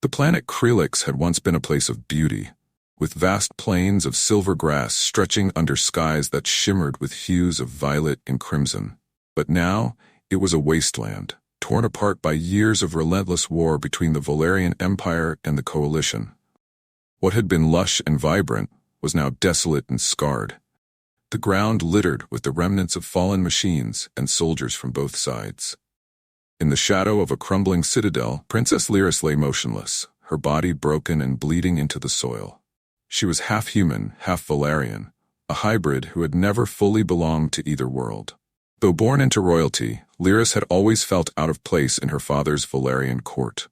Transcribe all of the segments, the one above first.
The planet Krelix had once been a place of beauty, with vast plains of silver grass stretching under skies that shimmered with hues of violet and crimson. But now, it was a wasteland, torn apart by years of relentless war between the Valarian Empire and the Coalition. What had been lush and vibrant was now desolate and scarred, the ground littered with the remnants of fallen machines and soldiers from both sides. In the shadow of a crumbling citadel, Princess Lyris lay motionless, her body broken and bleeding into the soil. She was half human, half Valarian, a hybrid who had never fully belonged to either world. Though born into royalty, Lyris had always felt out of place in her father's Valarian court.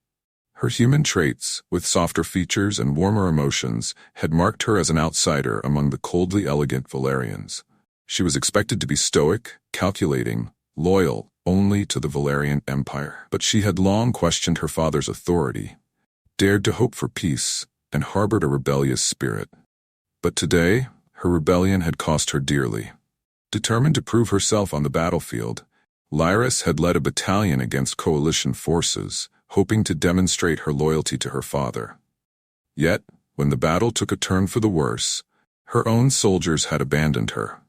Her human traits, with softer features and warmer emotions, had marked her as an outsider among the coldly elegant Valarians. She was expected to be stoic, calculating, loyal only to the Valarian Empire. But she had long questioned her father's authority, dared to hope for peace, and harbored a rebellious spirit. But today, her rebellion had cost her dearly. Determined to prove herself on the battlefield, Lyris had led a battalion against Coalition forces, hoping to demonstrate her loyalty to her father. Yet, when the battle took a turn for the worse, her own soldiers had abandoned her.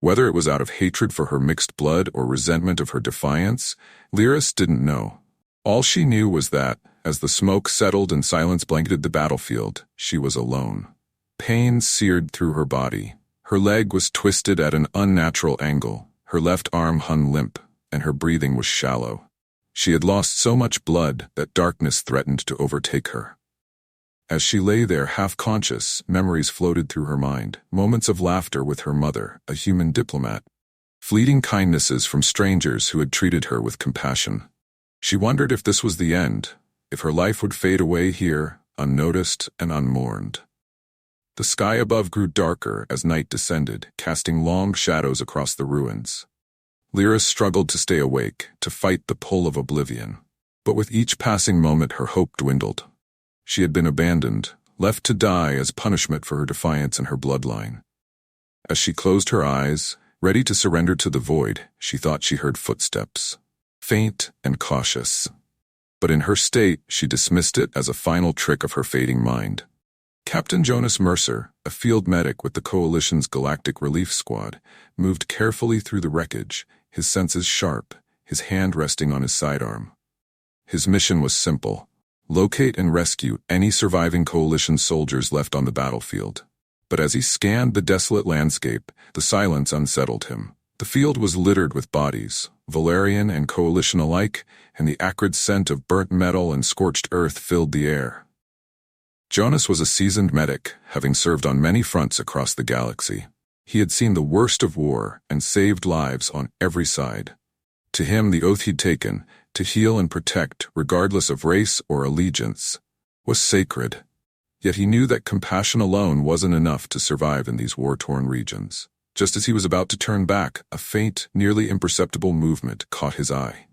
Whether it was out of hatred for her mixed blood or resentment of her defiance, Lyris didn't know. All she knew was that, as the smoke settled and silence blanketed the battlefield, she was alone. Pain seared through her body. Her leg was twisted at an unnatural angle, her left arm hung limp, and her breathing was shallow. She had lost so much blood that darkness threatened to overtake her. As she lay there half-conscious, memories floated through her mind, moments of laughter with her mother, a human diplomat, fleeting kindnesses from strangers who had treated her with compassion. She wondered if this was the end, if her life would fade away here, unnoticed and unmourned. The sky above grew darker as night descended, casting long shadows across the ruins. Lyris struggled to stay awake, to fight the pull of oblivion. But with each passing moment her hope dwindled. She had been abandoned, left to die as punishment for her defiance and her bloodline. As she closed her eyes, ready to surrender to the void, she thought she heard footsteps, faint and cautious. But in her state, she dismissed it as a final trick of her fading mind. Captain Jonas Mercer, a field medic with the Coalition's Galactic Relief Squad, moved carefully through the wreckage, his senses sharp, his hand resting on his sidearm. His mission was simple: locate and rescue any surviving Coalition soldiers left on the battlefield. But as he scanned the desolate landscape, the silence unsettled him. The field was littered with bodies, Valarian and Coalition alike, and the acrid scent of burnt metal and scorched earth filled the air. Jonas was a seasoned medic, having served on many fronts across the galaxy. He had seen the worst of war and saved lives on every side. To him, the oath he'd taken, to heal and protect, regardless of race or allegiance, was sacred. Yet he knew that compassion alone wasn't enough to survive in these war-torn regions. Just as he was about to turn back, a faint, nearly imperceptible movement caught his eye.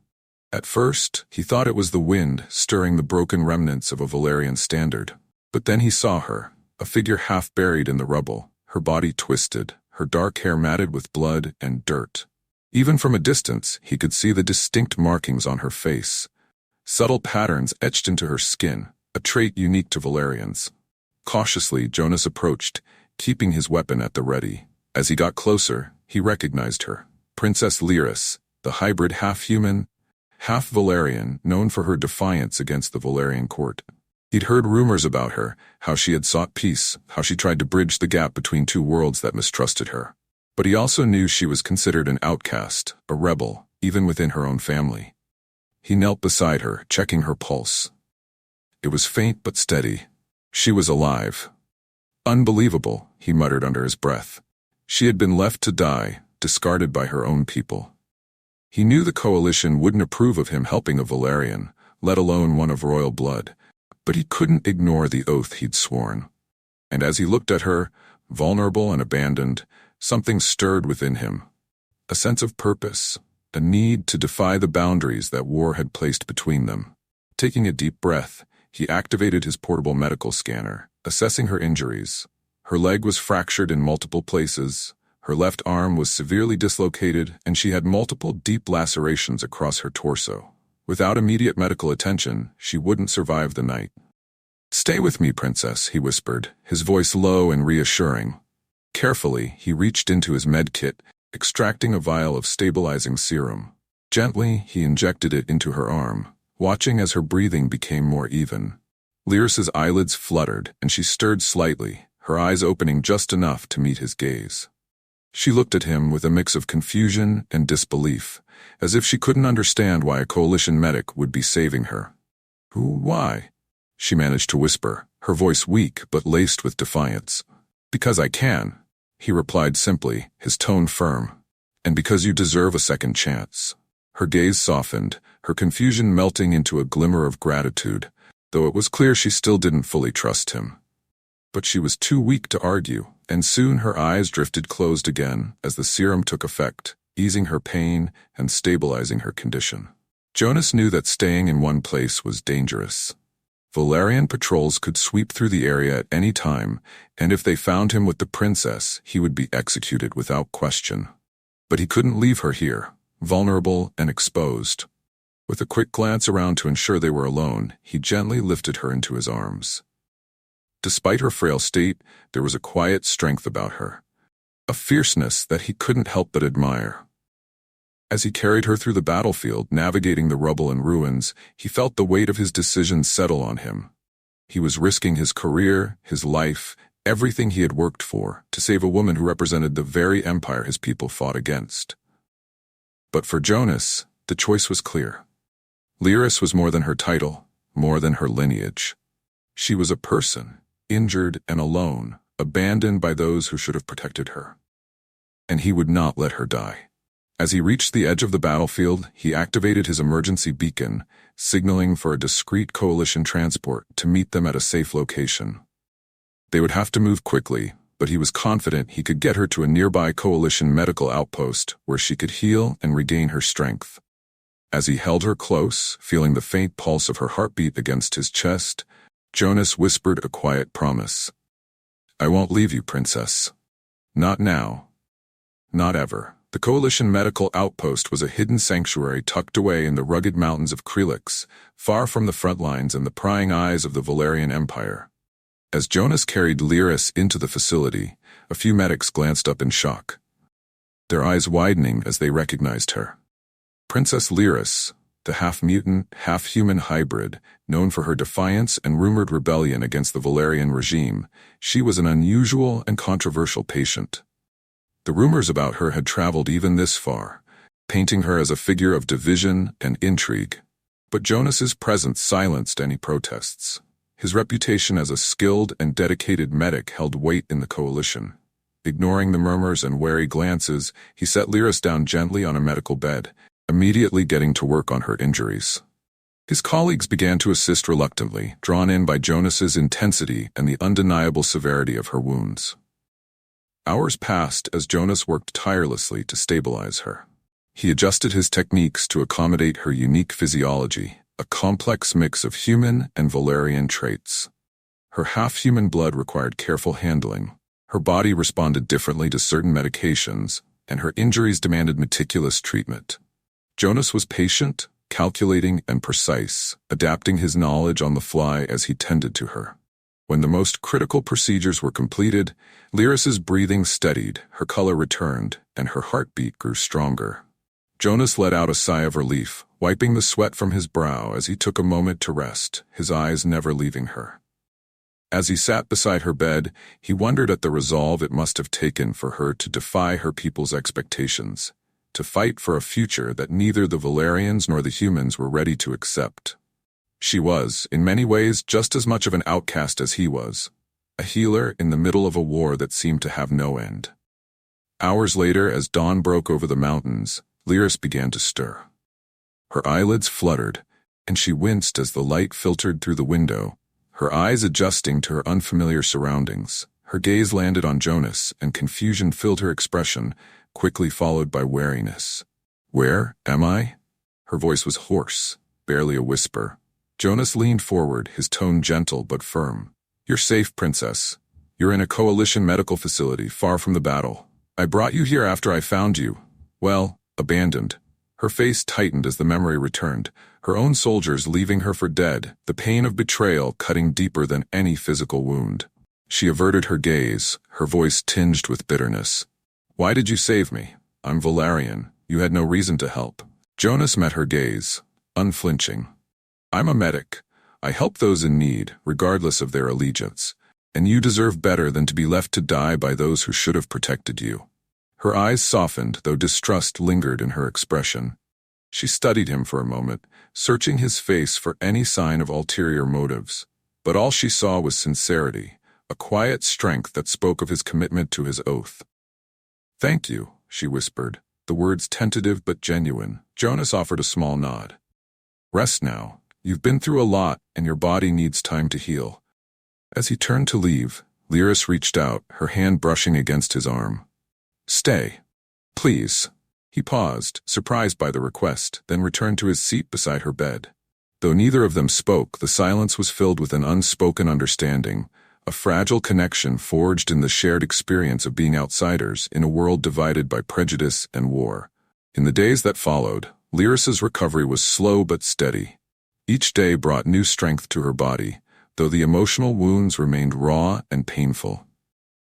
At first, he thought it was the wind stirring the broken remnants of a Valarian standard. But then he saw her, a figure half buried in the rubble, her body twisted, her dark hair matted with blood and dirt. Even from a distance, he could see the distinct markings on her face, subtle patterns etched into her skin, a trait unique to Valarians. Cautiously, Jonas approached, keeping his weapon at the ready. As he got closer, he recognized her, Princess Lyris, the hybrid half-human, half-Valarian, known for her defiance against the Valarian court. He'd heard rumors about her, how she had sought peace, how she tried to bridge the gap between two worlds that mistrusted her. But he also knew she was considered an outcast, a rebel, even within her own family. He knelt beside her, checking her pulse. It was faint but steady. She was alive. Unbelievable, he muttered under his breath. She had been left to die, discarded by her own people. He knew the Coalition wouldn't approve of him helping a Valarian, let alone one of royal blood. But he couldn't ignore the oath he'd sworn. And as he looked at her, vulnerable and abandoned, something stirred within him. A sense of purpose, a need to defy the boundaries that war had placed between them. Taking a deep breath, he activated his portable medical scanner, assessing her injuries. Her leg was fractured in multiple places, her left arm was severely dislocated, and she had multiple deep lacerations across her torso. Without immediate medical attention, she wouldn't survive the night. "Stay with me, Princess," he whispered, his voice low and reassuring. Carefully, he reached into his med kit, extracting a vial of stabilizing serum. Gently, he injected it into her arm, watching as her breathing became more even. Lyris's eyelids fluttered, and she stirred slightly, her eyes opening just enough to meet his gaze. She looked at him with a mix of confusion and disbelief, as if she couldn't understand why a coalition medic would be saving her. "Why?" she managed to whisper, her voice weak but laced with defiance. "Because I can," he replied simply, his tone firm. "And because you deserve a second chance." Her gaze softened, her confusion melting into a glimmer of gratitude, though it was clear she still didn't fully trust him. But she was too weak to argue, and soon her eyes drifted closed again as the serum took effect, easing her pain and stabilizing her condition. Jonas knew that staying in one place was dangerous. Valarian patrols could sweep through the area at any time, and if they found him with the princess, he would be executed without question. But he couldn't leave her here, vulnerable and exposed. With a quick glance around to ensure they were alone, he gently lifted her into his arms. Despite her frail state, there was a quiet strength about her, a fierceness that he couldn't help but admire. As he carried her through the battlefield, navigating the rubble and ruins, he felt the weight of his decisions settle on him. He was risking his career, his life, everything he had worked for, to save a woman who represented the very empire his people fought against. But for Jonas, the choice was clear. Lyris was more than her title, more than her lineage. She was a person, injured and alone, abandoned by those who should have protected her. And he would not let her die. As he reached the edge of the battlefield, he activated his emergency beacon, signaling for a discreet coalition transport to meet them at a safe location. They would have to move quickly, but he was confident he could get her to a nearby coalition medical outpost where she could heal and regain her strength. As he held her close, feeling the faint pulse of her heartbeat against his chest, Jonas whispered a quiet promise. "I won't leave you, Princess. Not now. Not ever." The coalition medical outpost was a hidden sanctuary tucked away in the rugged mountains of Krelix, far from the front lines and the prying eyes of the Valarian Empire. As Jonas carried Lyris into the facility, a few medics glanced up in shock, their eyes widening as they recognized her. Princess Lyris, the half-mutant, half-human hybrid, known for her defiance and rumored rebellion against the Valarian regime, she was an unusual and controversial patient. The rumors about her had traveled even this far, painting her as a figure of division and intrigue. But Jonas's presence silenced any protests. His reputation as a skilled and dedicated medic held weight in the coalition. Ignoring the murmurs and wary glances, he set Lyris down gently on a medical bed, immediately getting to work on her injuries. His colleagues began to assist reluctantly, drawn in by Jonas's intensity and the undeniable severity of her wounds. Hours passed as Jonas worked tirelessly to stabilize her. He adjusted his techniques to accommodate her unique physiology, a complex mix of human and Valarian traits. Her half-human blood required careful handling, her body responded differently to certain medications, and her injuries demanded meticulous treatment. Jonas was patient, calculating, and precise, adapting his knowledge on the fly as he tended to her. When the most critical procedures were completed, Lyris's breathing steadied, her color returned, and her heartbeat grew stronger. Jonas let out a sigh of relief, wiping the sweat from his brow as he took a moment to rest, his eyes never leaving her. As he sat beside her bed, he wondered at the resolve it must have taken for her to defy her people's expectations, to fight for a future that neither the Valarians nor the humans were ready to accept. She was, in many ways, just as much of an outcast as he was, a healer in the middle of a war that seemed to have no end. Hours later, as dawn broke over the mountains, Lyris began to stir. Her eyelids fluttered, and she winced as the light filtered through the window, her eyes adjusting to her unfamiliar surroundings. Her gaze landed on Jonas, and confusion filled her expression, quickly followed by wariness. "Where am I?" Her voice was hoarse, barely a whisper. Jonas leaned forward, his tone gentle but firm. "You're safe, Princess. You're in a coalition medical facility, far from the battle. I brought you here after I found you, well, abandoned." Her face tightened as the memory returned, her own soldiers leaving her for dead, the pain of betrayal cutting deeper than any physical wound. She averted her gaze, her voice tinged with bitterness. "Why did you save me? I'm Valarian. You had no reason to help." Jonas met her gaze, unflinching. "I'm a medic. I help those in need, regardless of their allegiance. And you deserve better than to be left to die by those who should have protected you." Her eyes softened, though distrust lingered in her expression. She studied him for a moment, searching his face for any sign of ulterior motives. But all she saw was sincerity, a quiet strength that spoke of his commitment to his oath. "Thank you," she whispered, the words tentative but genuine. Jonas offered a small nod. "Rest now. You've been through a lot, and your body needs time to heal." As he turned to leave, Lyris reached out, her hand brushing against his arm. "Stay. Please." He paused, surprised by the request, then returned to his seat beside her bed. Though neither of them spoke, the silence was filled with an unspoken understanding, a fragile connection forged in the shared experience of being outsiders in a world divided by prejudice and war. In the days that followed, Lyris's recovery was slow but steady. Each day brought new strength to her body, though the emotional wounds remained raw and painful.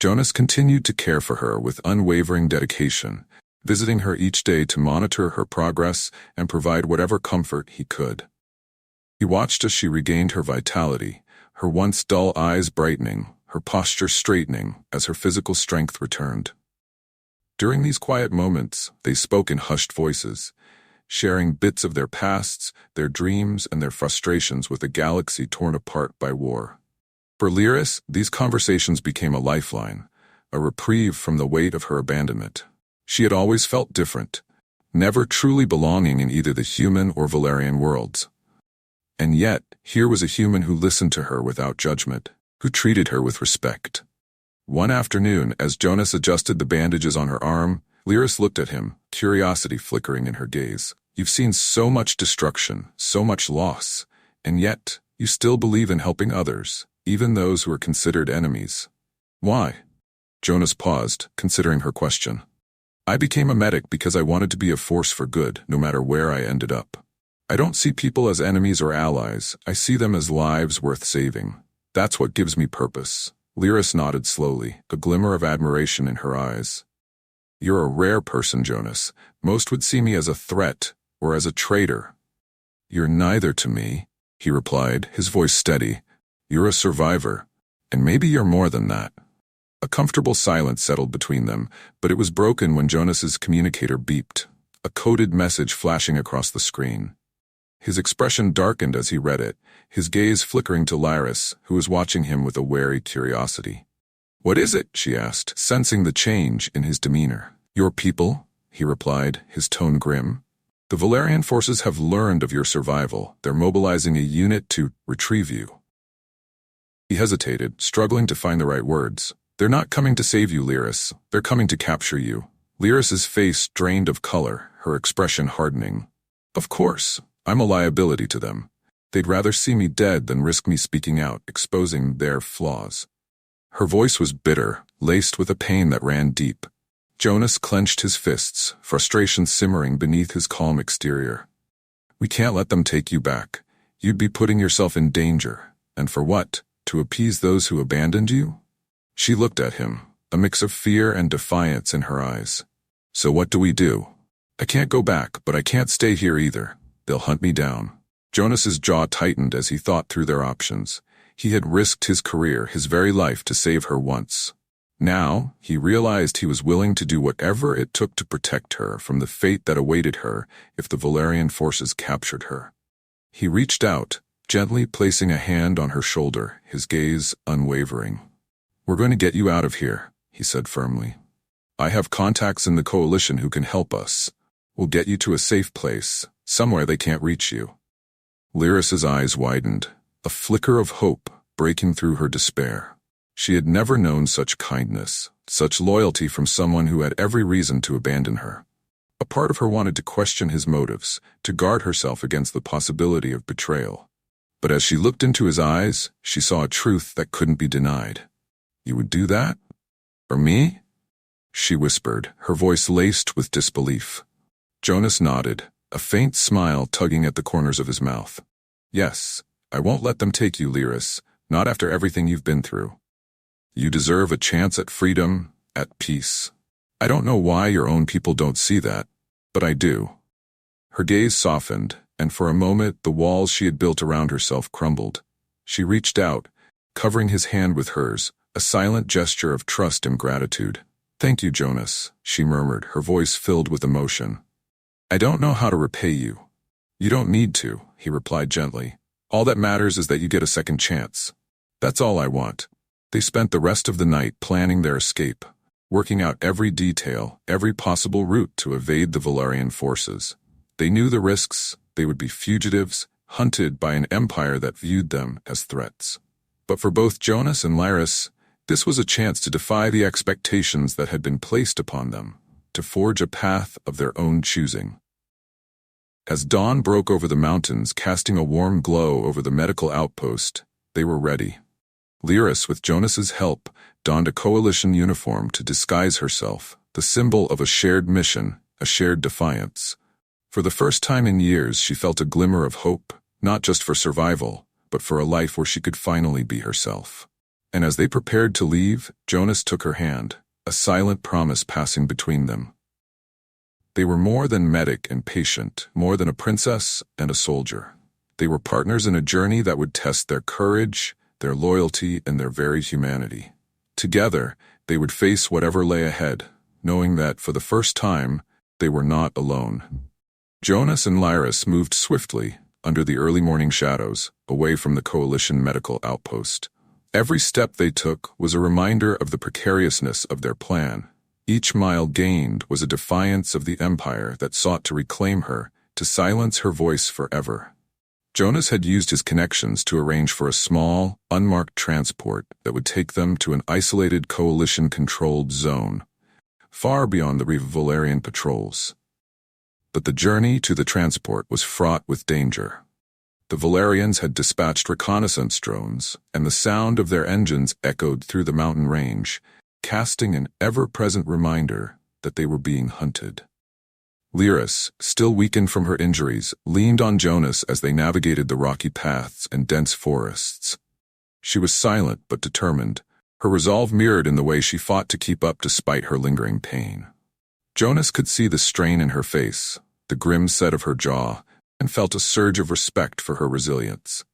Jonas continued to care for her with unwavering dedication, visiting her each day to monitor her progress and provide whatever comfort he could. He watched as she regained her vitality, her once dull eyes brightening, her posture straightening as her physical strength returned. During these quiet moments, they spoke in hushed voices, sharing bits of their pasts, their dreams, and their frustrations with a galaxy torn apart by war. For Lyris, these conversations became a lifeline, a reprieve from the weight of her abandonment. She had always felt different, never truly belonging in either the human or Valarian worlds. And yet, here was a human who listened to her without judgment, who treated her with respect. One afternoon, as Jonas adjusted the bandages on her arm, Lyris looked at him, curiosity flickering in her gaze. "You've seen so much destruction, so much loss, and yet you still believe in helping others, even those who are considered enemies. Why?" Jonas paused, considering her question. "I became a medic because I wanted to be a force for good, no matter where I ended up. I don't see people as enemies or allies, I see them as lives worth saving. That's what gives me purpose." Lyris nodded slowly, a glimmer of admiration in her eyes. "You're a rare person, Jonas. Most would see me as a threat, or as a traitor." "You're neither to me," he replied, his voice steady. "You're a survivor, and maybe you're more than that." A comfortable silence settled between them, but it was broken when Jonas's communicator beeped, a coded message flashing across the screen. His expression darkened as he read it, his gaze flickering to Lyris, who was watching him with a wary curiosity. "What is it?" she asked, sensing the change in his demeanor. "Your people," he replied, his tone grim. "The Valarian forces have learned of your survival. They're mobilizing a unit to retrieve you." He hesitated, struggling to find the right words. "They're not coming to save you, Lyris. They're coming to capture you." Lyris's face drained of color, her expression hardening. "Of course. I'm a liability to them. They'd rather see me dead than risk me speaking out, exposing their flaws." Her voice was bitter, laced with a pain that ran deep. Jonas clenched his fists, frustration simmering beneath his calm exterior. "We can't let them take you back. You'd be putting yourself in danger. And for what? To appease those who abandoned you?" She looked at him, a mix of fear and defiance in her eyes. "So what do we do? I can't go back, but I can't stay here either. They'll hunt me down." Jonas's jaw tightened as he thought through their options. He had risked his career, his very life, to save her once. Now, he realized he was willing to do whatever it took to protect her from the fate that awaited her if the Valarian forces captured her. He reached out, gently placing a hand on her shoulder, his gaze unwavering. "We're going to get you out of here," he said firmly. "I have contacts in the coalition who can help us. We'll get you to a safe place, somewhere they can't reach you." Lyris's eyes widened, a flicker of hope breaking through her despair. She had never known such kindness, such loyalty from someone who had every reason to abandon her. A part of her wanted to question his motives, to guard herself against the possibility of betrayal. But as she looked into his eyes, she saw a truth that couldn't be denied. "You would do that? For me?" she whispered, her voice laced with disbelief. Jonas nodded, a faint smile tugging at the corners of his mouth. "Yes, I won't let them take you, Lyris, not after everything you've been through. You deserve a chance at freedom, at peace. I don't know why your own people don't see that, but I do." Her gaze softened, and for a moment the walls she had built around herself crumbled. She reached out, covering his hand with hers, a silent gesture of trust and gratitude. "Thank you, Jonas," she murmured, her voice filled with emotion. "I don't know how to repay you." "You don't need to," he replied gently. "All that matters is that you get a second chance. That's all I want." They spent the rest of the night planning their escape, working out every detail, every possible route to evade the Valarian forces. They knew the risks. They would be fugitives, hunted by an empire that viewed them as threats. But for both Jonas and Lyris, this was a chance to defy the expectations that had been placed upon them, to forge a path of their own choosing. As dawn broke over the mountains, casting a warm glow over the medical outpost, they were ready. Lyris, with Jonas's help, donned a coalition uniform to disguise herself, the symbol of a shared mission, a shared defiance. For the first time in years, she felt a glimmer of hope, not just for survival, but for a life where she could finally be herself. And as they prepared to leave, Jonas took her hand, a silent promise passing between them. They were more than medic and patient, more than a princess and a soldier. They were partners in a journey that would test their courage, their loyalty, and their very humanity. Together, they would face whatever lay ahead, knowing that, for the first time, they were not alone. Jonas and Lyris moved swiftly, under the early morning shadows, away from the coalition medical outpost. Every step they took was a reminder of the precariousness of their plan. Each mile gained was a defiance of the empire that sought to reclaim her, to silence her voice forever. Jonas had used his connections to arrange for a small, unmarked transport that would take them to an isolated coalition-controlled zone, far beyond the reef of Valarian patrols. But the journey to the transport was fraught with danger. The Valarians had dispatched reconnaissance drones, and the sound of their engines echoed through the mountain range, casting an ever-present reminder that they were being hunted. Lyris, still weakened from her injuries, leaned on Jonas as they navigated the rocky paths and dense forests. She was silent but determined, her resolve mirrored in the way she fought to keep up despite her lingering pain. Jonas could see the strain in her face, the grim set of her jaw, and felt a surge of respect for her resilience.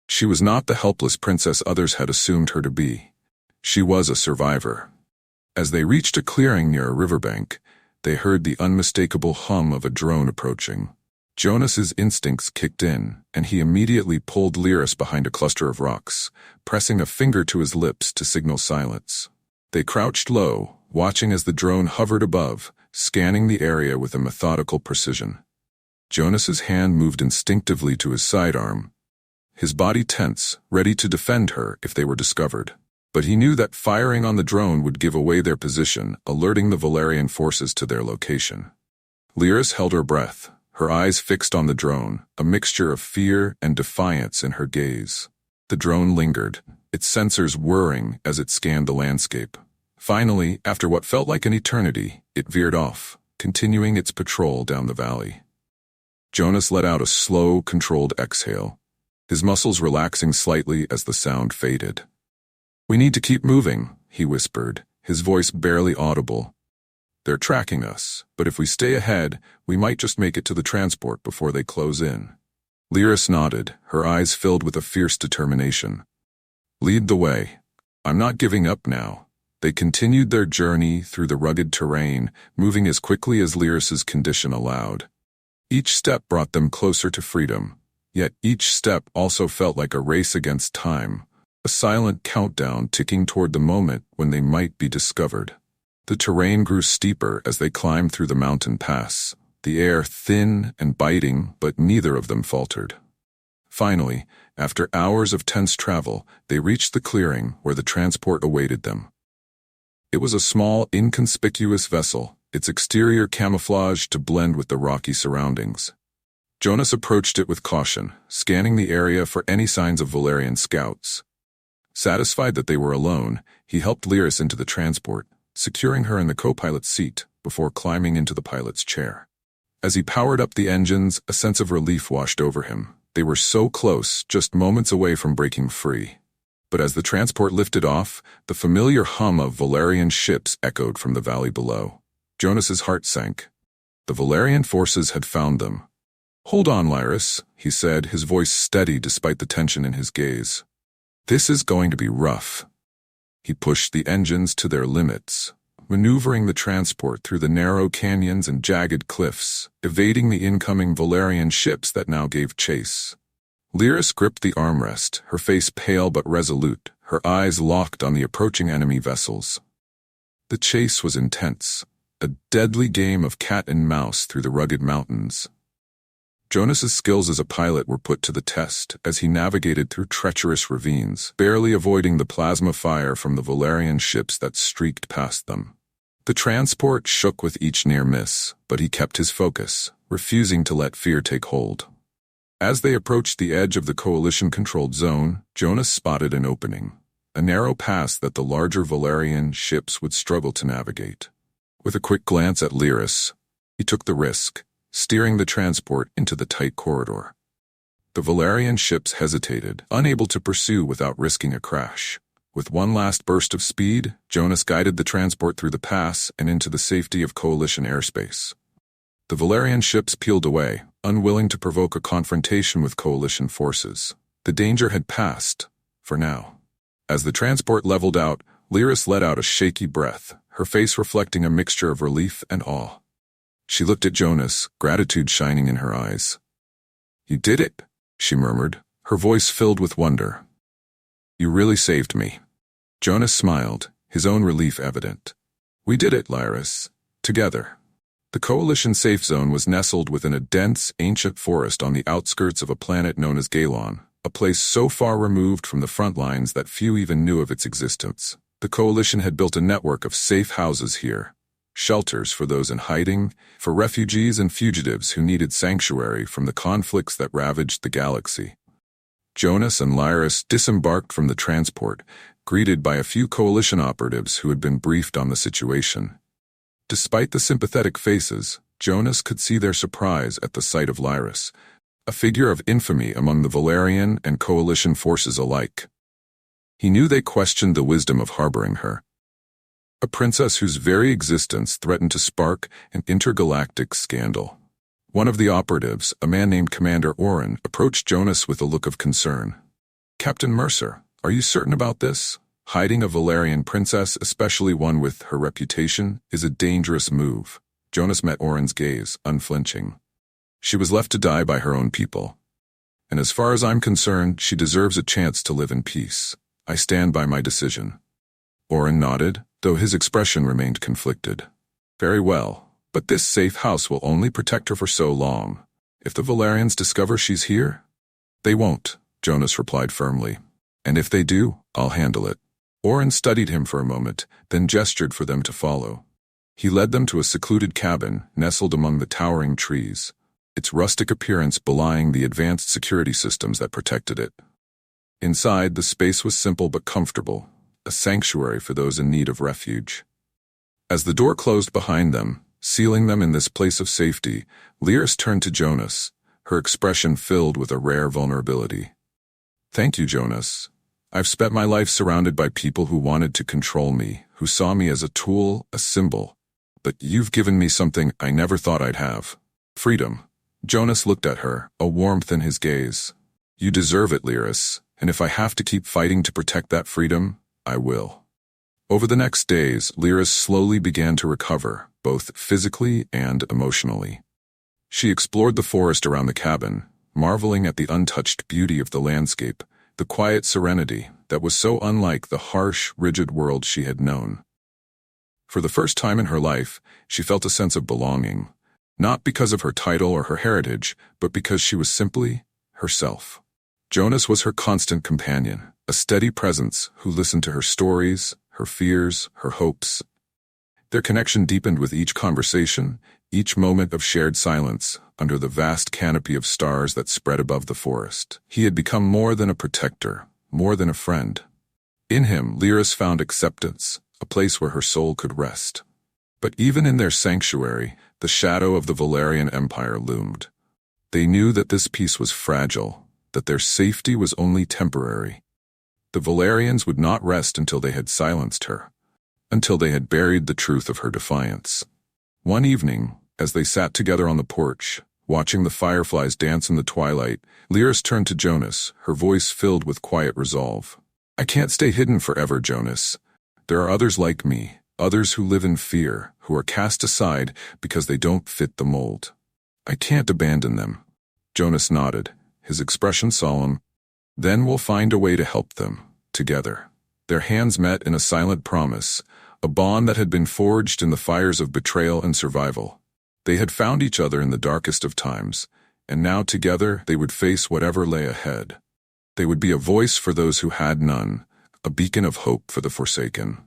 She was not the helpless princess others had assumed her to be. She was a survivor. As they reached a clearing near a riverbank, they heard the unmistakable hum of a drone approaching. Jonas's instincts kicked in, and he immediately pulled Lyris behind a cluster of rocks, pressing a finger to his lips to signal silence. They crouched low, watching as the drone hovered above, scanning the area with a methodical precision. Jonas's hand moved instinctively to his sidearm, his body tense, ready to defend her if they were discovered. But he knew that firing on the drone would give away their position, alerting the Valarian forces to their location. Lyris held her breath, her eyes fixed on the drone, a mixture of fear and defiance in her gaze. The drone lingered, its sensors whirring as it scanned the landscape. Finally, after what felt like an eternity, it veered off, continuing its patrol down the valley. Jonas let out a slow, controlled exhale, his muscles relaxing slightly as the sound faded. "We need to keep moving," he whispered, his voice barely audible. "They're tracking us, but if we stay ahead, we might just make it to the transport before they close in." Lyris nodded, her eyes filled with a fierce determination. "Lead the way. I'm not giving up now." They continued their journey through the rugged terrain, moving as quickly as Lyris's condition allowed. Each step brought them closer to freedom, yet each step also felt like a race against time, a silent countdown ticking toward the moment when they might be discovered. The terrain grew steeper as they climbed through the mountain pass, the air thin and biting, but neither of them faltered. Finally, after hours of tense travel, they reached the clearing where the transport awaited them. It was a small, inconspicuous vessel, its exterior camouflaged to blend with the rocky surroundings. Jonas approached it with caution, scanning the area for any signs of Valarian scouts. Satisfied that they were alone, he helped Lyris into the transport, securing her in the co-pilot's seat before climbing into the pilot's chair. As he powered up the engines, a sense of relief washed over him. They were so close, just moments away from breaking free. But as the transport lifted off, the familiar hum of Valarian ships echoed from the valley below. Jonas's heart sank. The Valarian forces had found them. "Hold on, Lyris," he said, his voice steady despite the tension in his gaze. "This is going to be rough." He pushed the engines to their limits, maneuvering the transport through the narrow canyons and jagged cliffs, evading the incoming Valarian ships that now gave chase. Lyris gripped the armrest, her face pale but resolute, her eyes locked on the approaching enemy vessels. The chase was intense, a deadly game of cat and mouse through the rugged mountains. Jonas's skills as a pilot were put to the test as he navigated through treacherous ravines, barely avoiding the plasma fire from the Valarian ships that streaked past them. The transport shook with each near miss, but he kept his focus, refusing to let fear take hold. As they approached the edge of the Coalition-controlled zone, Jonas spotted an opening, a narrow pass that the larger Valarian ships would struggle to navigate. With a quick glance at Lyris, he took the risk, steering the transport into the tight corridor. The Valarian ships hesitated, unable to pursue without risking a crash. With one last burst of speed, Jonas guided the transport through the pass and into the safety of Coalition airspace. The Valarian ships peeled away, unwilling to provoke a confrontation with Coalition forces. The danger had passed, for now. As the transport leveled out, Lyris let out a shaky breath, her face reflecting a mixture of relief and awe. She looked at Jonas, gratitude shining in her eyes. "You did it," she murmured, her voice filled with wonder. "You really saved me." Jonas smiled, his own relief evident. "We did it, Lyris. Together." The Coalition safe zone was nestled within a dense, ancient forest on the outskirts of a planet known as Galon, a place so far removed from the front lines that few even knew of its existence. The Coalition had built a network of safe houses here, shelters for those in hiding, for refugees and fugitives who needed sanctuary from the conflicts that ravaged the galaxy. Jonas and Lyris disembarked from the transport, greeted by a few Coalition operatives who had been briefed on the situation. Despite the sympathetic faces, Jonas could see their surprise at the sight of Lyris, a figure of infamy among the Valarian and Coalition forces alike. He knew they questioned the wisdom of harboring her. A princess whose very existence threatened to spark an intergalactic scandal. One of the operatives, a man named Commander Oren, approached Jonas with a look of concern. "Captain Mercer, are you certain about this? Hiding a Valarian princess, especially one with her reputation, is a dangerous move." Jonas met Oren's gaze, unflinching. "She was left to die by her own people. And as far as I'm concerned, she deserves a chance to live in peace. I stand by my decision." Oren nodded, though his expression remained conflicted. "Very well, but this safe house will only protect her for so long. If the Valarians discover she's here?" "They won't," Jonas replied firmly. "And if they do, I'll handle it." Oren studied him for a moment, then gestured for them to follow. He led them to a secluded cabin, nestled among the towering trees, its rustic appearance belying the advanced security systems that protected it. Inside, the space was simple but comfortable, a sanctuary for those in need of refuge. As the door closed behind them, sealing them in this place of safety, Lyris turned to Jonas, her expression filled with a rare vulnerability. "Thank you, Jonas. I've spent my life surrounded by people who wanted to control me, who saw me as a tool, a symbol. But you've given me something I never thought I'd have. Freedom." Jonas looked at her, a warmth in his gaze. "You deserve it, Lyris, and if I have to keep fighting to protect that freedom, I will." Over the next days, Lyris slowly began to recover, both physically and emotionally. She explored the forest around the cabin, marveling at the untouched beauty of the landscape, the quiet serenity that was so unlike the harsh, rigid world she had known. For the first time in her life, she felt a sense of belonging, not because of her title or her heritage, but because she was simply herself. Jonas was her constant companion, a steady presence who listened to her stories, her fears, her hopes. Their connection deepened with each conversation, each moment of shared silence, under the vast canopy of stars that spread above the forest. He had become more than a protector, more than a friend. In him, Lyris found acceptance, a place where her soul could rest. But even in their sanctuary, the shadow of the Valarian Empire loomed. They knew that this peace was fragile, that their safety was only temporary. The Valarians would not rest until they had silenced her, until they had buried the truth of her defiance. One evening, as they sat together on the porch, watching the fireflies dance in the twilight, Lyris turned to Jonas, her voice filled with quiet resolve. "I can't stay hidden forever, Jonas. There are others like me, others who live in fear, who are cast aside because they don't fit the mold. I can't abandon them." Jonas nodded, his expression solemn. "Then we'll find a way to help them, together." Their hands met in a silent promise, a bond that had been forged in the fires of betrayal and survival. They had found each other in the darkest of times, and now together they would face whatever lay ahead. They would be a voice for those who had none, a beacon of hope for the forsaken.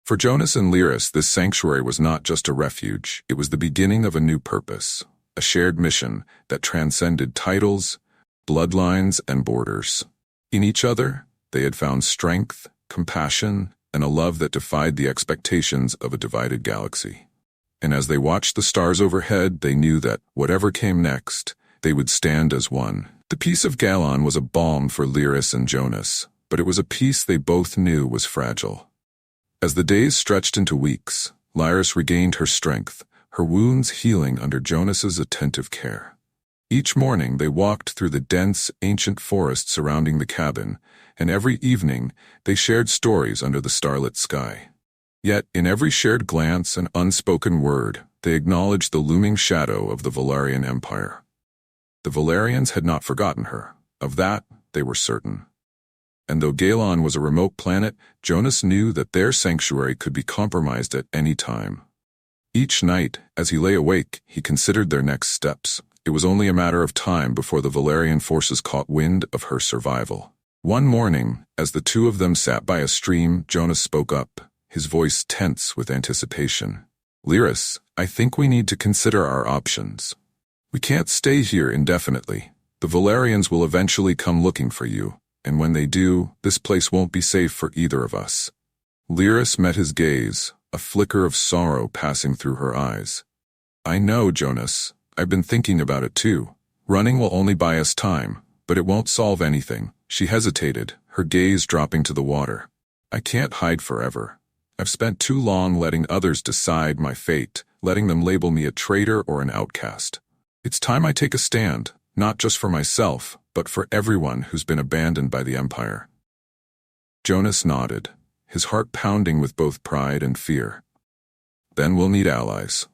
For Jonas and Lyris, this sanctuary was not just a refuge, it was the beginning of a new purpose, a shared mission that transcended titles, bloodlines, and borders. In each other, they had found strength, compassion, and a love that defied the expectations of a divided galaxy. And as they watched the stars overhead, they knew that, whatever came next, they would stand as one. The peace of Galon was a balm for Lyris and Jonas, but it was a peace they both knew was fragile. As the days stretched into weeks, Lyris regained her strength, her wounds healing under Jonas's attentive care. Each morning they walked through the dense, ancient forest surrounding the cabin, and every evening they shared stories under the starlit sky. Yet, in every shared glance and unspoken word, they acknowledged the looming shadow of the Valarian Empire. The Valarians had not forgotten her. Of that, they were certain. And though Galon was a remote planet, Jonas knew that their sanctuary could be compromised at any time. Each night, as he lay awake, he considered their next steps. It was only a matter of time before the Valarian forces caught wind of her survival. One morning, as the two of them sat by a stream, Jonas spoke up, his voice tense with anticipation. "Lyris, I think we need to consider our options. We can't stay here indefinitely. The Valarians will eventually come looking for you, and when they do, this place won't be safe for either of us." Lyris met his gaze, a flicker of sorrow passing through her eyes. "I know, Jonas. I've been thinking about it too. Running will only buy us time, but it won't solve anything." She hesitated, her gaze dropping to the water. "I can't hide forever. I've spent too long letting others decide my fate, letting them label me a traitor or an outcast. It's time I take a stand, not just for myself, but for everyone who's been abandoned by the Empire." Jonas nodded, his heart pounding with both pride and fear. "Then we'll need allies.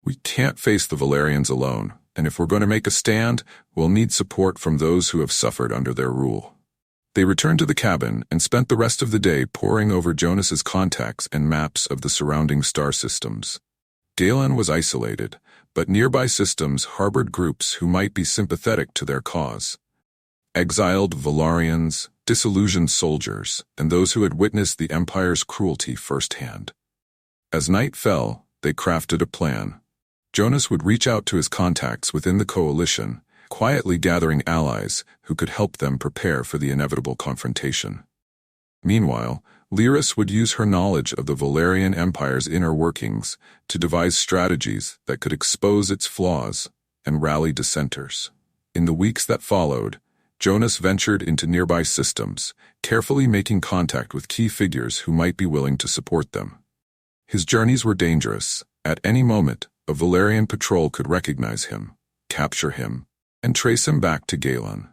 We can't face the Valarians alone, and if we're going to make a stand, we'll need support from those who have suffered under their rule." They returned to the cabin and spent the rest of the day poring over Jonas's contacts and maps of the surrounding star systems. Galon was isolated, but nearby systems harbored groups who might be sympathetic to their cause. Exiled Valarians, disillusioned soldiers, and those who had witnessed the Empire's cruelty firsthand. As night fell, they crafted a plan. Jonas would reach out to his contacts within the coalition, quietly gathering allies who could help them prepare for the inevitable confrontation. Meanwhile, Lyris would use her knowledge of the Valarian Empire's inner workings to devise strategies that could expose its flaws and rally dissenters. In the weeks that followed, Jonas ventured into nearby systems, carefully making contact with key figures who might be willing to support them. His journeys were dangerous. At any moment, a Valarian patrol could recognize him, capture him, and trace him back to Galon.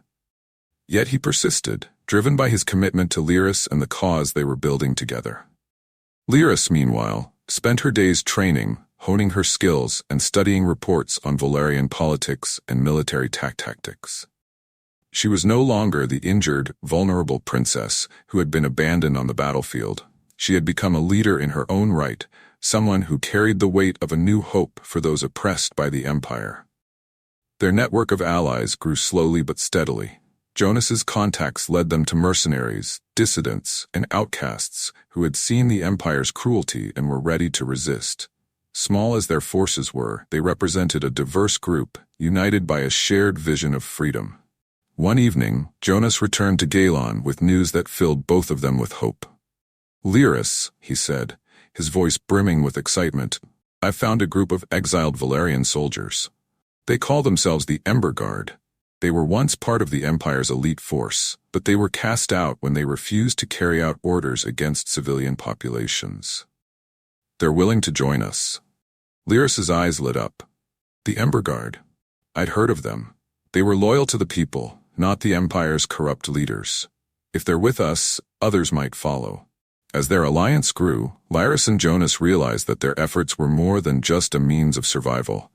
Yet he persisted, driven by his commitment to Lyris and the cause they were building together. Lyris, meanwhile, spent her days training, honing her skills, and studying reports on Valarian politics and military tactics. She was no longer the injured, vulnerable princess who had been abandoned on the battlefield. She had become a leader in her own right, someone who carried the weight of a new hope for those oppressed by the Empire. Their network of allies grew slowly but steadily. Jonas's contacts led them to mercenaries, dissidents, and outcasts who had seen the Empire's cruelty and were ready to resist. Small as their forces were, they represented a diverse group, united by a shared vision of freedom. One evening, Jonas returned to Galon with news that filled both of them with hope. "Lyris," he said, his voice brimming with excitement, I've found a group of exiled Valarian soldiers. They call themselves the Ember Guard. They were once part of the Empire's elite force, but they were cast out when they refused to carry out orders against civilian populations. They're willing to join us. Lyris's eyes lit up. The Ember Guard. I'd heard of them. They were loyal to the people, not the Empire's corrupt leaders. If they're with us, others might follow. As their alliance grew, Lyris and Jonas realized that their efforts were more than just a means of survival.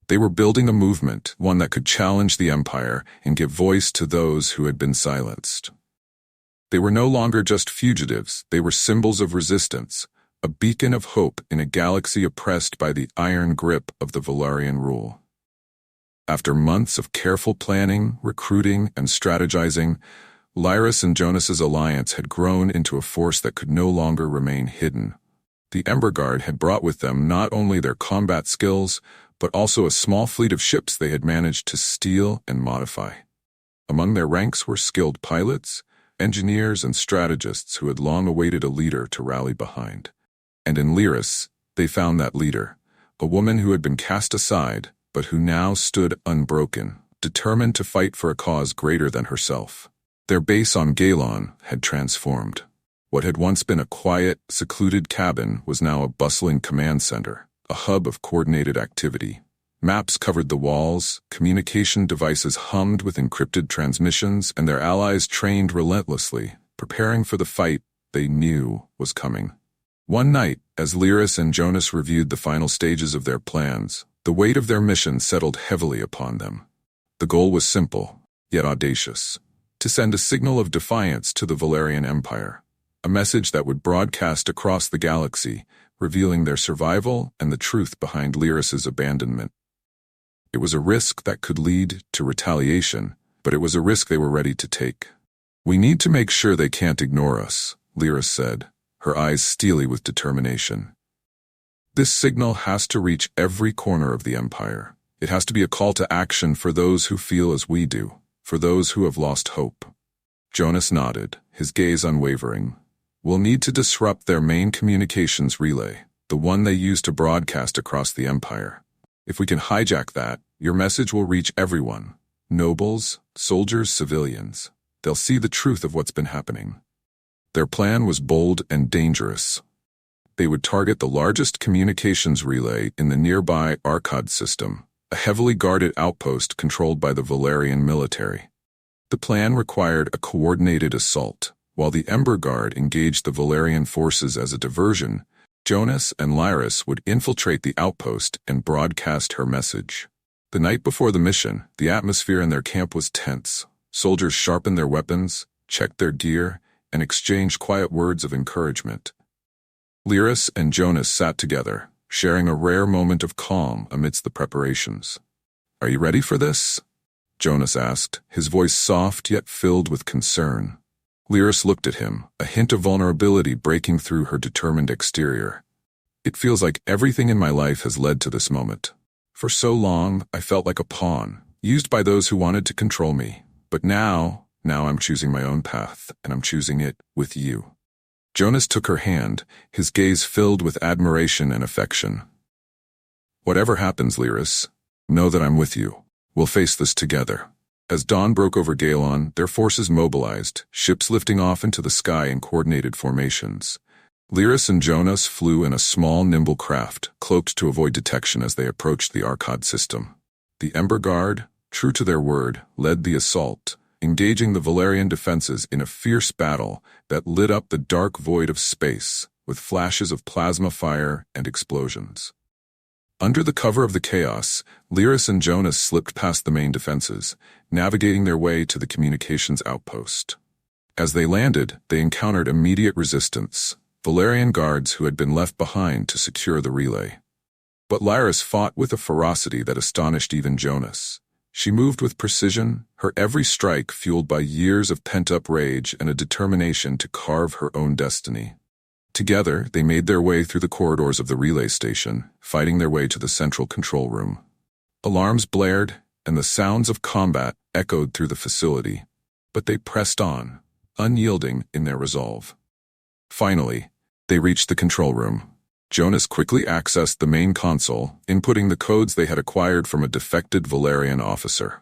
They were building a movement, one that could challenge the Empire and give voice to those who had been silenced. They were no longer just fugitives, they were symbols of resistance, a beacon of hope in a galaxy oppressed by the iron grip of the Valarian rule. After months of careful planning, recruiting, and strategizing, Lyris and Jonas's alliance had grown into a force that could no longer remain hidden. The Ember Guard had brought with them not only their combat skills, but also a small fleet of ships they had managed to steal and modify. Among their ranks were skilled pilots, engineers, and strategists who had long awaited a leader to rally behind. And in Lyris, they found that leader, a woman who had been cast aside, but who now stood unbroken, determined to fight for a cause greater than herself. Their base on Galon had transformed. What had once been a quiet, secluded cabin was now a bustling command center, a hub of coordinated activity. Maps covered the walls, communication devices hummed with encrypted transmissions, and their allies trained relentlessly, preparing for the fight they knew was coming. One night, as Lyris and Jonas reviewed the final stages of their plans, the weight of their mission settled heavily upon them. The goal was simple, yet audacious: to send a signal of defiance to the Valarian Empire, a message that would broadcast across the galaxy, revealing their survival and the truth behind Lyris's abandonment. It was a risk that could lead to retaliation, but it was a risk they were ready to take. "We need to make sure they can't ignore us," Lyris said, her eyes steely with determination. "This signal has to reach every corner of the Empire. It has to be a call to action for those who feel as we do, for those who have lost hope." Jonas nodded, his gaze unwavering. "We'll need to disrupt their main communications relay, the one they use to broadcast across the Empire. If we can hijack that, your message will reach everyone. Nobles, soldiers, civilians. They'll see the truth of what's been happening." Their plan was bold and dangerous. They would target the largest communications relay in the nearby Arcad system, a heavily guarded outpost controlled by the Valarian military. The plan required a coordinated assault. While the Ember Guard engaged the Valarian forces as a diversion, Jonas and Lyris would infiltrate the outpost and broadcast her message. The night before the mission, the atmosphere in their camp was tense. Soldiers sharpened their weapons, checked their gear, and exchanged quiet words of encouragement. Lyris and Jonas sat together, sharing a rare moment of calm amidst the preparations. "Are you ready for this?" Jonas asked, his voice soft yet filled with concern. Lyris looked at him, a hint of vulnerability breaking through her determined exterior. "It feels like everything in my life has led to this moment. For so long, I felt like a pawn, used by those who wanted to control me. But now I'm choosing my own path, and I'm choosing it with you." Jonas took her hand, his gaze filled with admiration and affection. "Whatever happens, Lyris, know that I'm with you. We'll face this together." As dawn broke over Galon, their forces mobilized, ships lifting off into the sky in coordinated formations. Lyris and Jonas flew in a small, nimble craft, cloaked to avoid detection as they approached the Arcad system. The Ember Guard, true to their word, led the assault, engaging the Valarian defenses in a fierce battle that lit up the dark void of space with flashes of plasma fire and explosions. Under the cover of the chaos, Lyris and Jonas slipped past the main defenses, navigating their way to the communications outpost. As they landed, they encountered immediate resistance, Valarian guards who had been left behind to secure the relay. But Lyris fought with a ferocity that astonished even Jonas. She moved with precision, her every strike fueled by years of pent-up rage and a determination to carve her own destiny. Together, they made their way through the corridors of the relay station, fighting their way to the central control room. Alarms blared, and the sounds of combat echoed through the facility. But they pressed on, unyielding in their resolve. Finally, they reached the control room. Jonas quickly accessed the main console, inputting the codes they had acquired from a defected Valarian officer.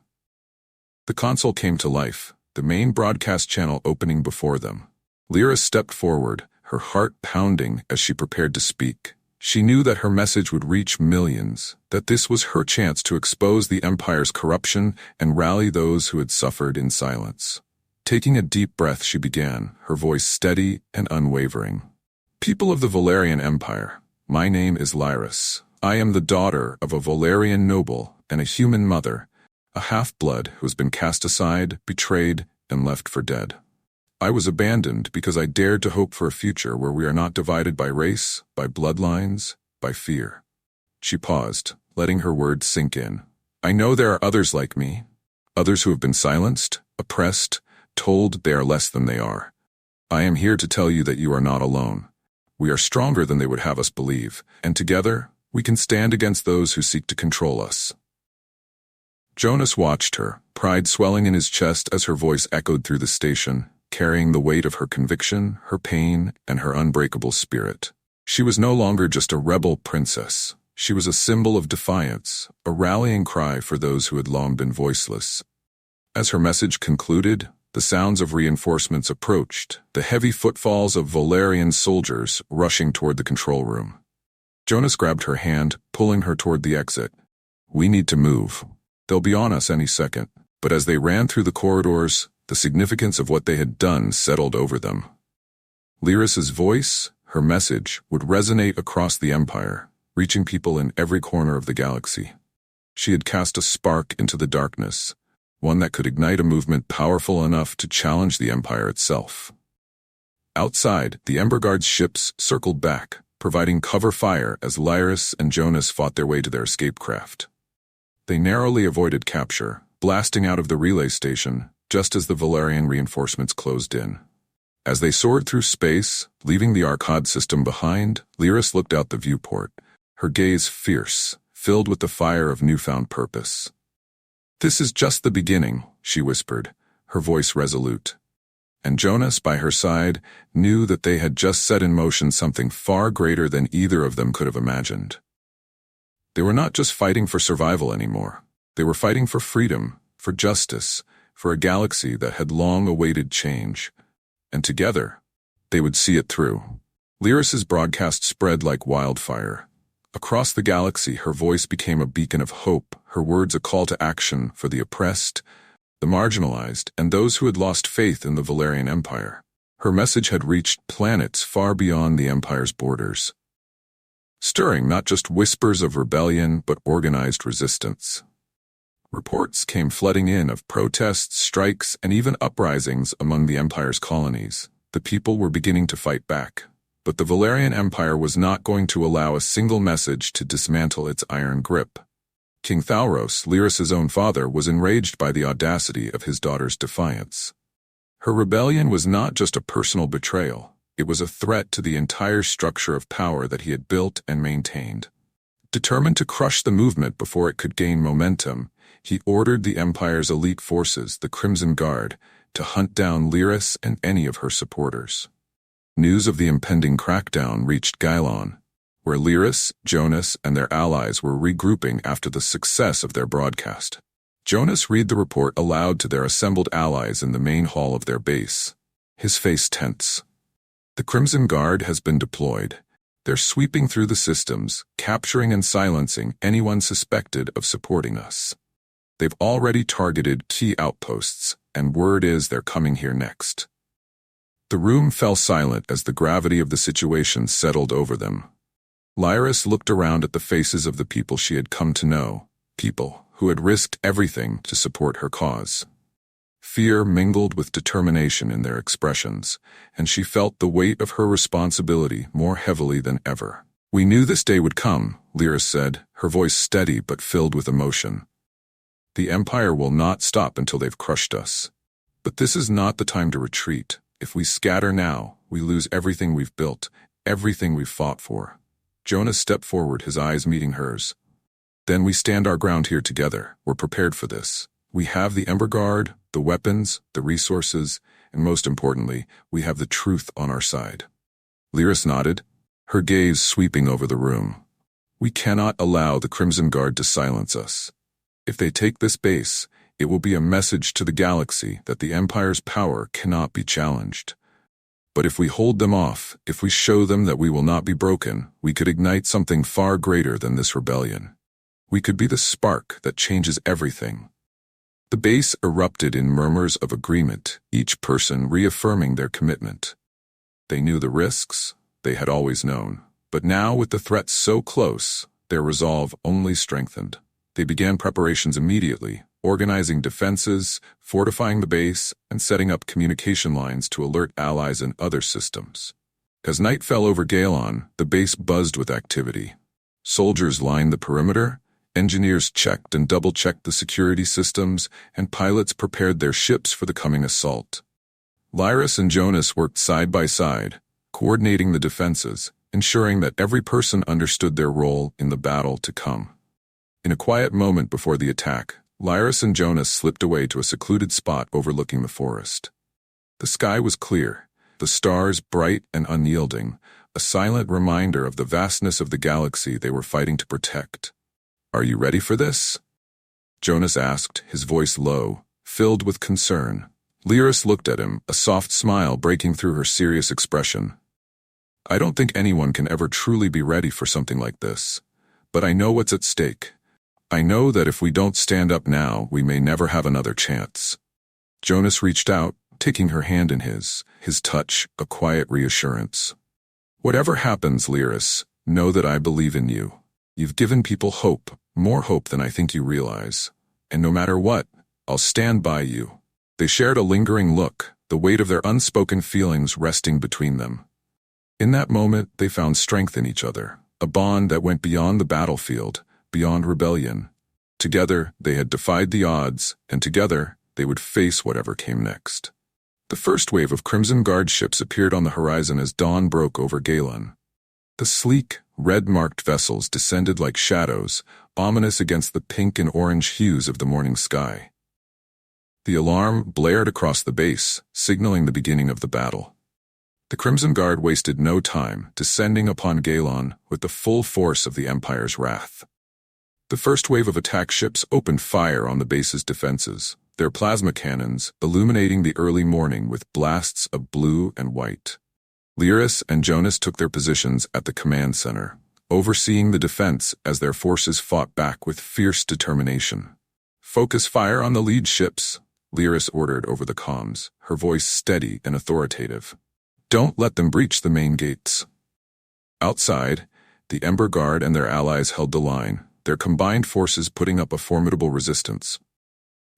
The console came to life, the main broadcast channel opening before them. Lyra stepped forward, her heart pounding as she prepared to speak. She knew that her message would reach millions, that this was her chance to expose the Empire's corruption and rally those who had suffered in silence. Taking a deep breath, she began, her voice steady and unwavering. People of the Valarian Empire, my name is Lyris. I am the daughter of a Valarian noble and a human mother, a half-blood who has been cast aside, betrayed, and left for dead. I was abandoned because I dared to hope for a future where we are not divided by race, by bloodlines, by fear. She paused, letting her words sink in. I know there are others like me, others who have been silenced, oppressed, told they are less than they are. I am here to tell you that you are not alone. We are stronger than they would have us believe, and together, we can stand against those who seek to control us. Jonas watched her, pride swelling in his chest as her voice echoed through the station, carrying the weight of her conviction, her pain, and her unbreakable spirit. She was no longer just a rebel princess. She was a symbol of defiance, a rallying cry for those who had long been voiceless. As her message concluded, the sounds of reinforcements approached, the heavy footfalls of Valarian soldiers rushing toward the control room. Jonas grabbed her hand, pulling her toward the exit. We need to move. They'll be on us any second. But as they ran through the corridors, the significance of what they had done settled over them. Lyris's voice, her message, would resonate across the Empire, reaching people in every corner of the galaxy. She had cast a spark into the darkness, one that could ignite a movement powerful enough to challenge the Empire itself. Outside, the Ember Guard's ships circled back, providing cover fire as Lyris and Jonas fought their way to their escape craft. They narrowly avoided capture, blasting out of the relay station just as the Valarian reinforcements closed in. As they soared through space, leaving the Arcade system behind, Lyris looked out the viewport, her gaze fierce, filled with the fire of newfound purpose. This is just the beginning, she whispered, her voice resolute. And Jonas, by her side, knew that they had just set in motion something far greater than either of them could have imagined. They were not just fighting for survival anymore. They were fighting for freedom, for justice, for a galaxy that had long awaited change. And together, they would see it through. Lyris's broadcast spread like wildfire. Across the galaxy, her voice became a beacon of hope, her words a call to action for the oppressed, the marginalized, and those who had lost faith in the Valarian Empire. Her message had reached planets far beyond the Empire's borders, stirring not just whispers of rebellion but organized resistance. Reports came flooding in of protests, strikes, and even uprisings among the Empire's colonies. The people were beginning to fight back. But the Valarian Empire was not going to allow a single message to dismantle its iron grip. King Thalros, Lyris's own father, was enraged by the audacity of his daughter's defiance. Her rebellion was not just a personal betrayal. It was a threat to the entire structure of power that he had built and maintained. Determined to crush the movement before it could gain momentum, he ordered the Empire's elite forces, the Crimson Guard, to hunt down Lyris and any of her supporters. News of the impending crackdown reached Galon, where Lyris, Jonas, and their allies were regrouping after the success of their broadcast. Jonas read the report aloud to their assembled allies in the main hall of their base, his face tense. The Crimson Guard has been deployed. They're sweeping through the systems, capturing and silencing anyone suspected of supporting us. They've already targeted key outposts, and word is they're coming here next. The room fell silent as the gravity of the situation settled over them. Lyris looked around at the faces of the people she had come to know, people who had risked everything to support her cause. Fear mingled with determination in their expressions, and she felt the weight of her responsibility more heavily than ever. We knew this day would come, Lyris said, her voice steady but filled with emotion. The Empire will not stop until they've crushed us. But this is not the time to retreat. If we scatter now, we lose everything we've built, everything we've fought for. Jonas stepped forward, his eyes meeting hers. Then we stand our ground here together. We're prepared for this. We have the Ember Guard, the weapons, the resources, and most importantly, we have the truth on our side. Lyris nodded. her gaze sweeping over the room. "We cannot allow the Crimson Guard to silence us. If they take this base, it will be a message to the galaxy that the Empire's power cannot be challenged. But if we hold them off, if we show them that we will not be broken, we could ignite something far greater than this rebellion. We could be the spark that changes everything." The base erupted in murmurs of agreement, each person reaffirming their commitment. They knew the risks, they had always known, but now with the threat so close, their resolve only strengthened. They began preparations immediately, organizing defenses, fortifying the base, and setting up communication lines to alert allies and other systems. As night fell over Galon, the base buzzed with activity. Soldiers lined the perimeter, engineers checked and double-checked the security systems, and pilots prepared their ships for the coming assault. Lyris and Jonas worked side by side, coordinating the defenses, ensuring that every person understood their role in the battle to come. In a quiet moment before the attack, Lyris and Jonas slipped away to a secluded spot overlooking the forest. The sky was clear, the stars bright and unyielding, a silent reminder of the vastness of the galaxy they were fighting to protect. "Are you ready for this?" Jonas asked, his voice low, filled with concern. Lyris looked at him, a soft smile breaking through her serious expression. "I don't think anyone can ever truly be ready for something like this. But I know what's at stake. I know that if we don't stand up now, we may never have another chance." Jonas reached out, taking her hand in his touch, a quiet reassurance. "Whatever happens, Lyris, know that I believe in you. You've given people hope, more hope than I think you realize. And no matter what, I'll stand by you." They shared a lingering look, the weight of their unspoken feelings resting between them. In that moment, they found strength in each other, a bond that went beyond the battlefield, beyond rebellion. Together, they had defied the odds, and together, they would face whatever came next. The first wave of Crimson Guard ships appeared on the horizon as dawn broke over Galon. The sleek, red-marked vessels descended like shadows, ominous against the pink and orange hues of the morning sky. The alarm blared across the base, signaling the beginning of the battle. The Crimson Guard wasted no time, descending upon Galon with the full force of the Empire's wrath. The first wave of attack ships opened fire on the base's defenses, their plasma cannons illuminating the early morning with blasts of blue and white. Lyris and Jonas took their positions at the command center, overseeing the defense as their forces fought back with fierce determination. "Focus fire on the lead ships," Lyris ordered over the comms, her voice steady and authoritative. "Don't let them breach the main gates." Outside, the Ember Guard and their allies held the line, their combined forces putting up a formidable resistance.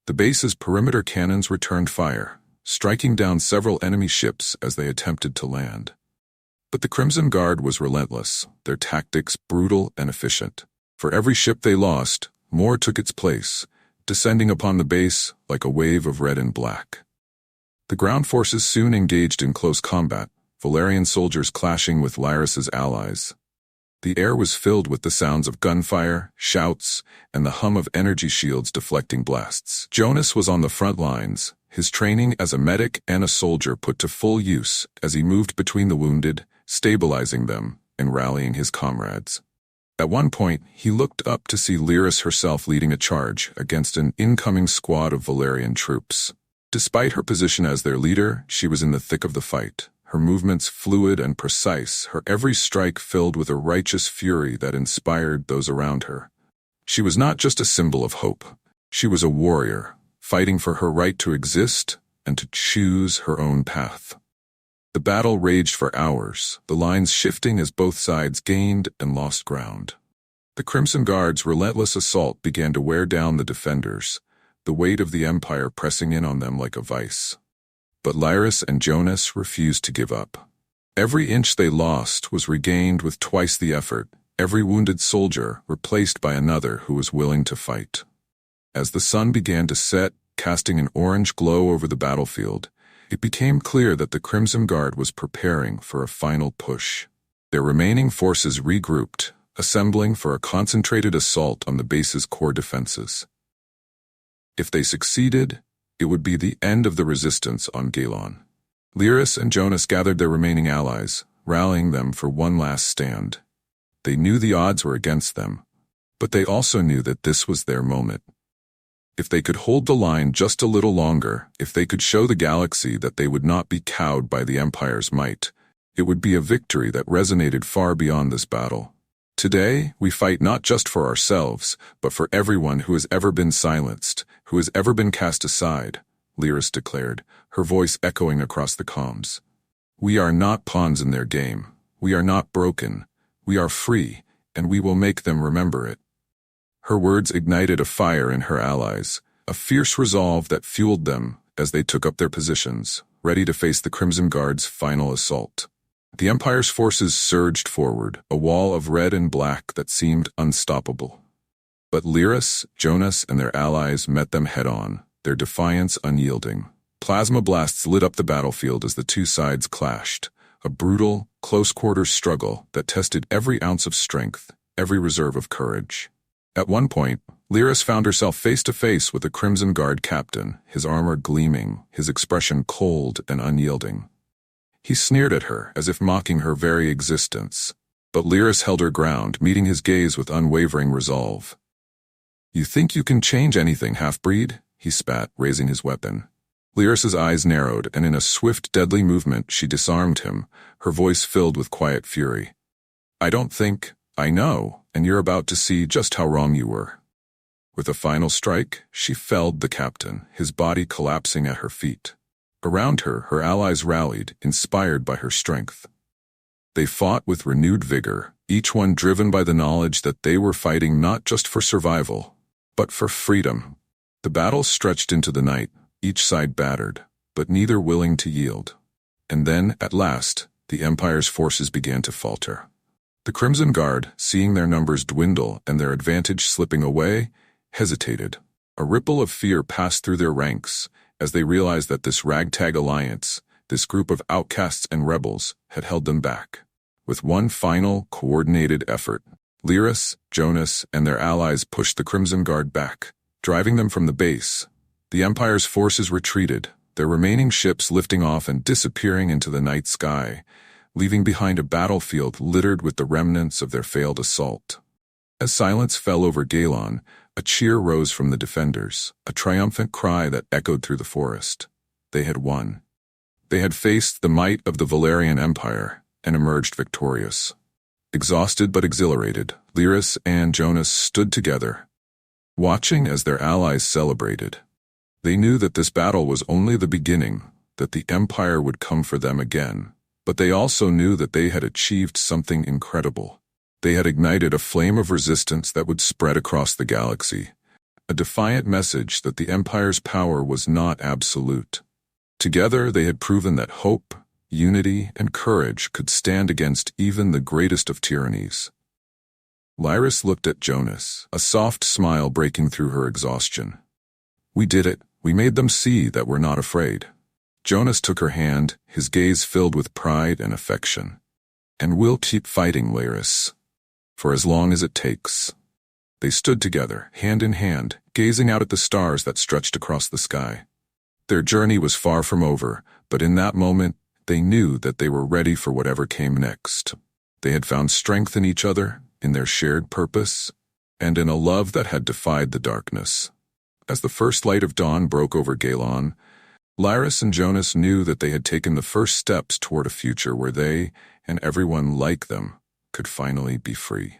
The base's perimeter cannons returned fire, striking down several enemy ships as they attempted to land. But the Crimson Guard was relentless, their tactics brutal and efficient. For every ship they lost, more took its place, descending upon the base like a wave of red and black. The ground forces soon engaged in close combat, Valarian soldiers clashing with Lyris's allies. The air was filled with the sounds of gunfire, shouts, and the hum of energy shields deflecting blasts. Jonas was on the front lines, his training as a medic and a soldier put to full use as he moved between the wounded, stabilizing them, and rallying his comrades. At one point, he looked up to see Lyris herself leading a charge against an incoming squad of Valarian troops. Despite her position as their leader, she was in the thick of the fight. Her movements fluid and precise, her every strike filled with a righteous fury that inspired those around her. She was not just a symbol of hope. She was a warrior, fighting for her right to exist and to choose her own path. The battle raged for hours, the lines shifting as both sides gained and lost ground. The Crimson Guard's relentless assault began to wear down the defenders, the weight of the Empire pressing in on them like a vice. But Lyris and Jonas refused to give up. Every inch they lost was regained with twice the effort, every wounded soldier replaced by another who was willing to fight. As the sun began to set, casting an orange glow over the battlefield, it became clear that the Crimson Guard was preparing for a final push. Their remaining forces regrouped, assembling for a concentrated assault on the base's core defenses. If they succeeded, it would be the end of the resistance on Galon. Lyris and Jonas gathered their remaining allies, rallying them for one last stand. They knew the odds were against them, but they also knew that this was their moment. If they could hold the line just a little longer, if they could show the galaxy that they would not be cowed by the Empire's might, it would be a victory that resonated far beyond this battle. Today, we fight not just for ourselves, but for everyone who has ever been silenced, who has ever been cast aside, Lyris declared, her voice echoing across the comms. We are not pawns in their game. We are not broken. We are free, and we will make them remember it. Her words ignited a fire in her allies, a fierce resolve that fueled them as they took up their positions, ready to face the Crimson Guard's final assault. The Empire's forces surged forward, a wall of red and black that seemed unstoppable. But Lyris, Jonas, and their allies met them head-on, their defiance unyielding. Plasma blasts lit up the battlefield as the two sides clashed, a brutal, close-quarters struggle that tested every ounce of strength, every reserve of courage. At one point, Lyris found herself face-to-face with a Crimson Guard captain, his armor gleaming, his expression cold and unyielding. He sneered at her, as if mocking her very existence. But Lyris held her ground, meeting his gaze with unwavering resolve. "You think you can change anything, half-breed?" he spat, raising his weapon. Lyris's eyes narrowed, and in a swift, deadly movement she disarmed him, her voice filled with quiet fury. "I don't think, I know, and you're about to see just how wrong you were." With a final strike, she felled the captain, his body collapsing at her feet. Around her, her allies rallied, inspired by her strength. They fought with renewed vigor, each one driven by the knowledge that they were fighting not just for survival, but for freedom. The battle stretched into the night, each side battered, but neither willing to yield. And then, at last, the Empire's forces began to falter. The Crimson Guard, seeing their numbers dwindle and their advantage slipping away, hesitated. A ripple of fear passed through their ranks as they realized that this ragtag alliance, this group of outcasts and rebels, had held them back. With one final, coordinated effort, Lyris, Jonas, and their allies pushed the Crimson Guard back, driving them from the base. The Empire's forces retreated, their remaining ships lifting off and disappearing into the night sky, leaving behind a battlefield littered with the remnants of their failed assault. As silence fell over Galon, a cheer rose from the defenders, a triumphant cry that echoed through the forest. They had won. They had faced the might of the Valarian Empire and emerged victorious. Exhausted but exhilarated, Lyris and Jonas stood together, watching as their allies celebrated. They knew that this battle was only the beginning, that the Empire would come for them again. But they also knew that they had achieved something incredible. They had ignited a flame of resistance that would spread across the galaxy, a defiant message that the Empire's power was not absolute. Together they had proven that hope, unity, and courage could stand against even the greatest of tyrannies. Lyris looked at Jonas, a soft smile breaking through her exhaustion. "We did it. We made them see that we're not afraid." Jonas took her hand, his gaze filled with pride and affection. "And we'll keep fighting, Lyris, for as long as it takes." They stood together, hand in hand, gazing out at the stars that stretched across the sky. Their journey was far from over, but in that moment, they knew that they were ready for whatever came next. They had found strength in each other, in their shared purpose, and in a love that had defied the darkness. As the first light of dawn broke over Galon, Lyris and Jonas knew that they had taken the first steps toward a future where they, and everyone like them, could finally be free.